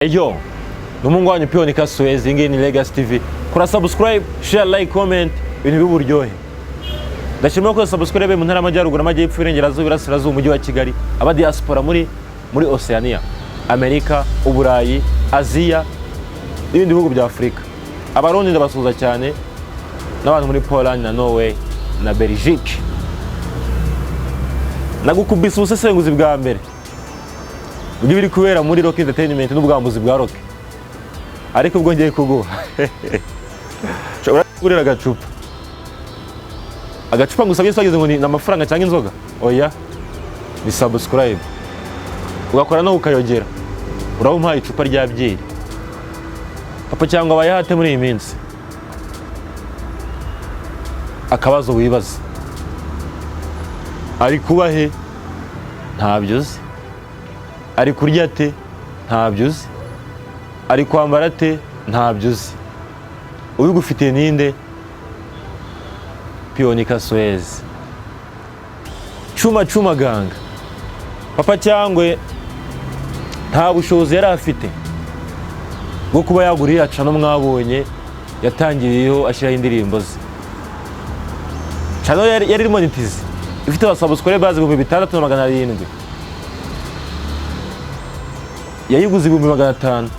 Eyo, numungu wanyu Pionika Suez, ingi ni Legacy TV. Kura subscribe, share, like, comment, ibintu biburyohe. Ndashimira ko subscribe mu ntara y'Amajyaruguru, Amajyepfo, Iburengerazuba, Iburasirazuba, umujyi wa Kigali, aba diaspora muri Oceania, Amerika, Uburayi, Aziya, n'ibindi bihugu bya Afrika. Abarundi ndabasuhuza cyane, n'abantu muri Poland na Norway na Belgique. Nagukubise ubusesenguzi bwa mbere biri kubera muri Rock Entertainment n'ubwambuzi bwa Rock, ariko ubwo ngiye kuguha shobora kurira agacupa ngusabye swageze ngo ni amafaranga cyangwa inzoga. Oya, ni subscribe ugakora no ukayogera, urabumpaye icupa rya byeri. Papa cyangwa bayahate muri iyi minsi, akabazo wibaza ari kuba he ntabyo uzi, ari kurya te ntabyo uzi, ari kwambara te ntabyo uzi. Ubigufitiye ninde? Pionika Suez, Chuma Gang. Papa cyangwe nta bushobozi yari afite bwo kuba yaguriye Chano, mwabonye yatangiriyeho ashyiraho indirimbo ze. Chano yari monetize, ifite abasubscribers bazi 6700, yayiguze 500,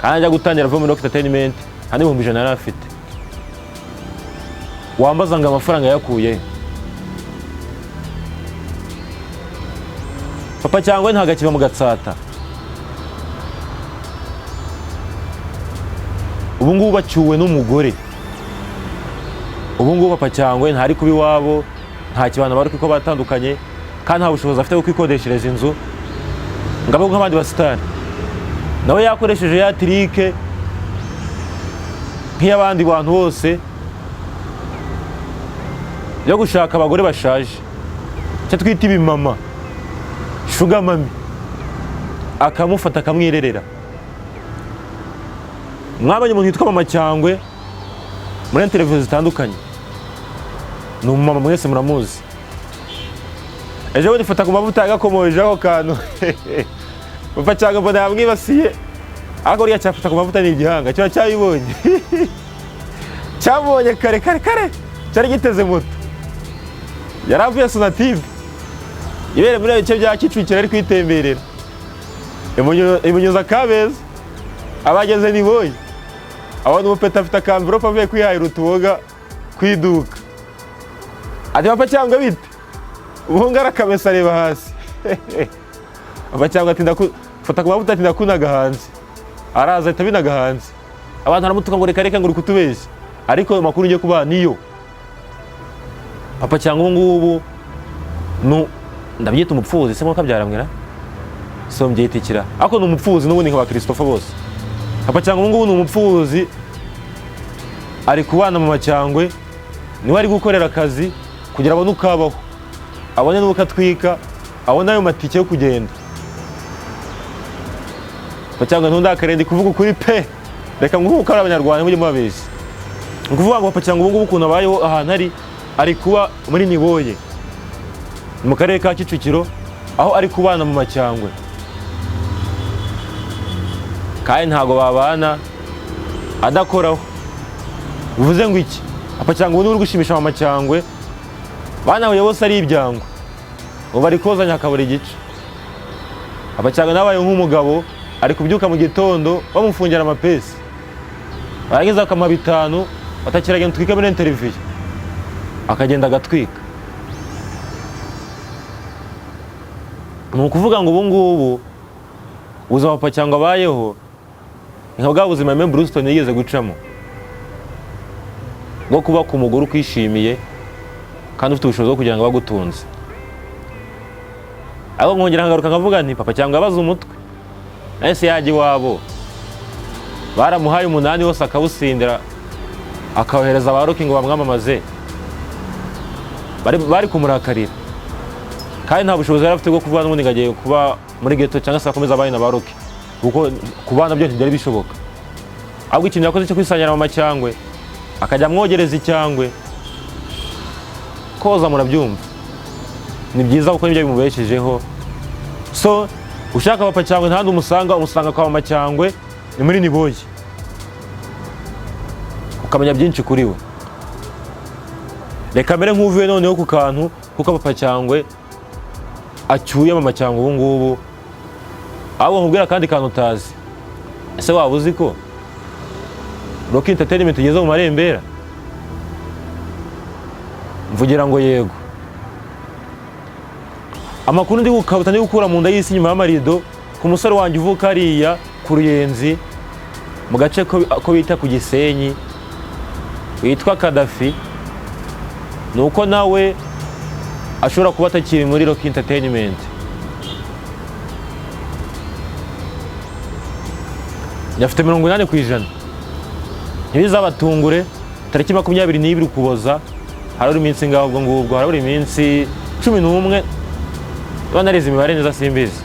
kandi ajya gutangira vuba muri Rock Entertainment nta n'ibihumbi 100 yari afite. Wambaza ngo amafaranga yakuye? Papa cyangwa ntago akiba mu Gatsata, ubu ngubu bacyuwe n'umugore. Ubu ngubu Papa cyangwa ntari kuba iwabo, nta kibana bari kuko batandukanye, kandi nta bushobozi afite bwo kwikodeshereza inzu ngabo nk'abandi basitari. Nawe yakoresheje ya trike nk'iy'abandi bantu bose yo gushaka abagore bashaje, cyo twita ibimama, sugar mami, akamufata akamwirerera. Mwabonye umuntu yitwa Mama Cyangwe muri televiziyo zitandukanye, ni umumama mwese muramuzi. Ejo bundi fata ku mavuta yagakomojeho kantu Papa cyangwa mbona yamwibasiye, ariko uriya cyafata ku mavuta ni igihanga, cyo cyayibonye cyabonye kare cyari giteze moto, yaravuye Sonatube ibere muri ibice bya Kicukiro ari kwitemberera, imunyuza Kabeza. Abageze ni boye, abona umupeta afite akamvirope avuye kwihahira utuboga kwiduka. Ati Papa cyangwa bite? Ubu ngarakamesa areba hasi Papa cyangwa ati ndafata ku mavuta, ati ndakunaga hanze. Araza ati binaga hanze, abantu aramutuka ngo reka ngo uri kutubeshya, ariko ayo makuru ngiye kuba niyo. Papa cyangwa ngubu no ndabyita umupfuzi, se mwaka byaramwira so mbyitikira, ariko ni umupfuzi n'ubundi nka Christopher bose. Papa cyangwa ngubu ni umupfuzi, ari kubana Mama Cyangwe, niwe ari gukorera akazi kugira abone ukabaho, abone n'ukatwika, abone ayo matike yo kugenda. Papa cyangwa ntundakarendi kuvuga ukuri pe, reka nguko ari abanyarwanda mujye mubabeshya. Nguvuga ngo Papa cyangwa ngubu ukuntu abayeho ahantu ari kuba muri Niboye mu karere ka Kicukiro, aho ari kubana Mama Cyangwe, kandi ntago babana adakoraho. Bivuze ngo iki? Papa cyangwa ubu uri gushimisha Mama Cyangwe, banahuye bose ari ibyangwa, ubu bari kozanya akabura igice. Papa cyangwa nabaye nk'umugabo, ari kubyuka mu gitondo bamufungira amapesi, barangiza akamuha 5 batakiragenda twika muri interview, akagenda agatwika. Ni ukuvuga ngo ubu ngubu ubuzima Papa cyangwa abayeho nka bwa buzima Meme Brewston yigeze gucamo bwo kuba ku mugore ukwishimiye kandi ufite ubushobozi bwo kugira ngo bagutunze. Aho nkongera nkagaruka nkavuga nti Papa cyangwa abaza umutwe, ese yaje iwabo baramuhaye 8 wose akawusindira, akawohereza aba Rock ngo bamwamamaze, bari kumurakarira, kandi nta bushobozi yari afite bwo kuvuga n'ubundi ngagiye kuba muri ghetto cyangwa se akomeza abana ba Rock, kuko kubana byo ntibyari bishoboka. Ahubwo ikintu yakoze cyo kwisanyira Mama Cyangwe, akajya amwogereza icyangwe koza, murabyumva. Ni byiza kuko nibyo bimubeshejeho. So ushaka Papa Cyangwe ntandi umusanga kwa Mama Cyangwe ni muri Niboye, ukamenya byinshi kuri we. Reka mbere nk'uvuye noneho ku kantu kuko Papa Cyangwe acyuye Mama Cyangwe ubu ngubu, ahubwo nkubwira kandi kantu utazi. Ese waba uzi ko Rock Entertainment igeze mu marembera? Mvugira ngo yego. Amakuru ndi gukura mu nda y'isi nyuma y'amarido ku musore wanjye uvuka hariya ku Ruyenzi mu gace ko bita ku Gisenyi witwa Kadafi, nuko nawe ashobora kuba atakiri muri Rock Entertainment. Yafite 80%. Ntibizabatungure, tariki 22 Ukuboza harabura iminsi ngaho ubwo ngubwo, harabura iminsi 11, banareze imibare neza simbizi.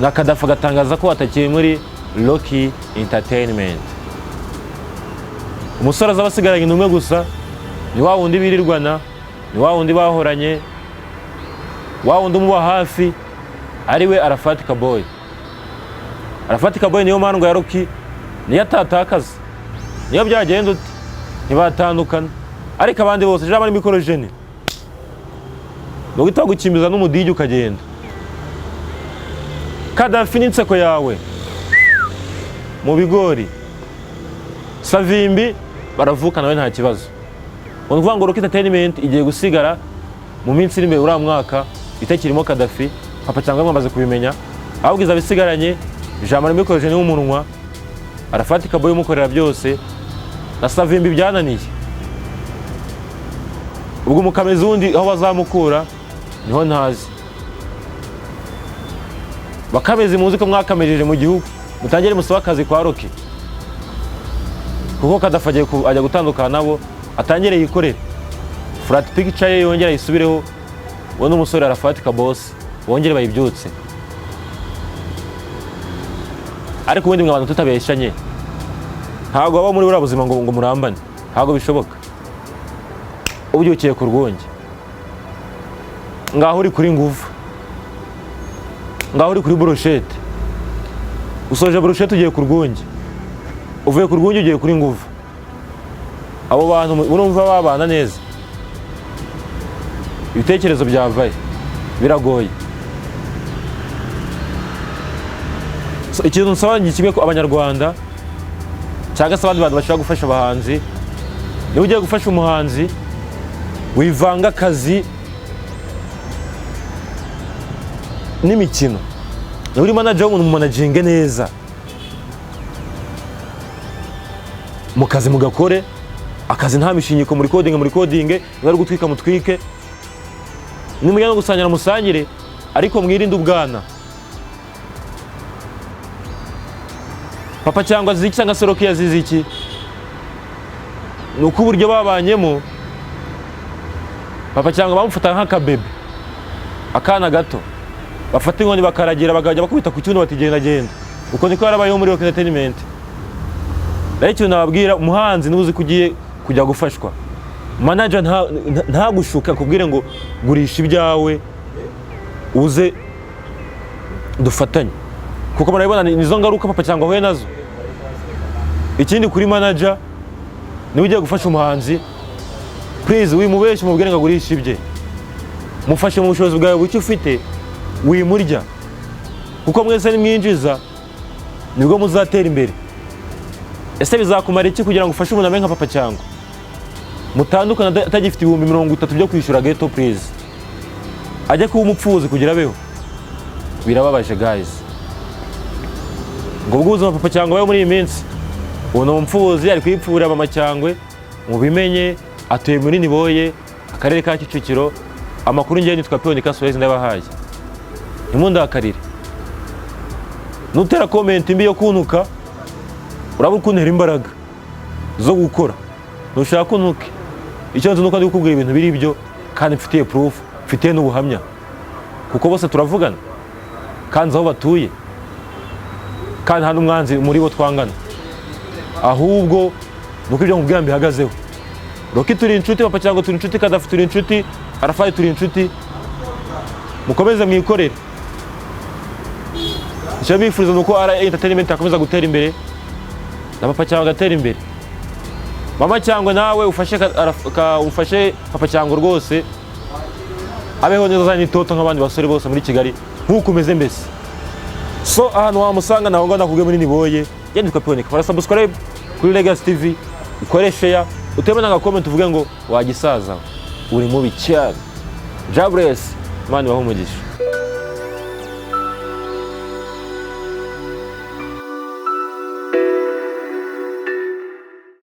Na Kadafi gatangaza ko atakiri muri Rock Entertainment. Umusore azaba asigaranye n'umwe gusa, ni wa wundi birirwana, ni wa wundi bahoranye, wa wundi umuba hafi, ariwe Arafat Kaboy. Arafat Kaboy niyo mandwa ya Rock, niyo atatakaza, niyo byagenda uti ntibatandukana. Ariko abandi bose jama ni mikorojene, nugita gukimbiza n'umudigi ukagenda. Kadafi n'inseko yawe mu bigori, Savimbi baravuka nawe nta kibazo. Uvuga ngo Rock Entertainment igiye gusigara mu minsi iri imbere uriya mwaka itakirimo Kadafi. Papa Cyangwe mwamaze kubimenya, ahubwo izabisigaranye jama ni mikorojene w'umunwa, Arafat Kaboy umukorera byose, na Savimbi byananiye. Ubwo mukamezi undi aho bazamukura niho ntazi. Bakamezi muzi ko mwakamejeje mu gihugu, mutangire musaba akazi kwa Rock, kuko Kadafi ajya gutandukana nabo, atangire yikorere flat picture ye yongera yisubireho, wo n'umusore Arafat Kaboy bongere bayibyutse. Ariko ubundi mwabantu tutabeshanye, ntago baba muri buriya buzima ngo murambane, ntago bishoboka. Ubyukiye ku rwunge, ngaho uri kuri nguvu, ngaho uri kuri brochette, usoje brochette ugiye ku rwunge, uvuye ku rwunge ugiye kuri nguvu. Abo bantu urumva babana neza? Ibitekerezo byavaye biragoye. Ikintu nsaba kimwe ko Abanyarwanda cyangwa se abandi bantu bashaka gufasha abahanzi, niba ugiye gufasha umuhanzi wivanga akazi n'imikino, niba uri manager w'umuntu mumanaginge neza, mu kazi mugakore akazi nta mishinyiko, muri coding, niba ari gutwika mutwike, nimujya no gusangira musangire, ariko mwirinde ubwana. Papa Cyangwe azizi iki cyangwa se Rock yazizi iki? Nuko uburyo babanyemo, Papa Cyangwe bamufata nk'akabebe, akana gato, bafata inkoni bakaragira, bakajya bakubita ku cyuno batigenda genda. Uko niko yarabayeho muri Rock Entertainment. Rero ikintu nababwira umuhanzi nubuzi kugiye kujya gufashwa, manager ntagushuka kubwire ngo gurisha ibyawe uze dufatanye, kuko murabibona nizo ngaruka Papa Cyangwe ahuye nazo. Ikindi kuri manager, niba ugiye gufasha umuhanzi, please wimubeshe mubwire ngo agurisha ibye, mufashe mu bushobozi bwawe bucyo ufite, wimurya, kuko mwese nimwinjiza nibwo muzatera imbere. Ese bizakumara iki kugira ngo ufashe umuntu amenye nka Papa Cyangwe mutandukana atagifite 30,000 byo kwishyura ghetto please, ajye kuba umupfuzi kugira abeho? Birababaje guys. Ngo ubuzima Papa Cyangwe muri iyi minsi, uno mupfuzi ari kwipfura Mama Cyangwe, mubimenye atuye muri Niboye, akarere ka Kicukiro. Amakuru ngiye nitwa Pionika Suarez ndabahaye, ntimundakarire. Nutera comment mbi yo kuntuka, uraba ukuntera imbaraga zo gukora, nushaka kuntuke. Icyo nzi nuko ndi kukubwira ibintu biri byo, kandi mfitiye proof, mfitiye n'ubuhamya, kuko bose turavugana kandi aho batuye, kandi hano umwanzi muri bo twangana. Ahubwo nuko ibyo nkubwira mbihagazeho. Rock turi inshuti, Papa Cyangwe turi inshuti, Kadafi turi inshuti, Arafat turi inshuti. Mukomeze mwikorere, icyo bifuriza nuko RA Entertainment akomeza gutera imbere na Papa Cyangwe agatera imbere. Mama Cyangwe nawe ufashe Papa Cyangwe rwose abeho neza zani toto nk'abandi basore bose muri Kigali nkuko umeze mbese. So ahantu wamusanga naho ngo nakubwiye muri Niboye yandika piboneka. Fara subscribe kuri Legacy TV, ukore share, uteme na comment uvuge ngo wagisaza uri mubi cyane. Jabress mani bahumugisha.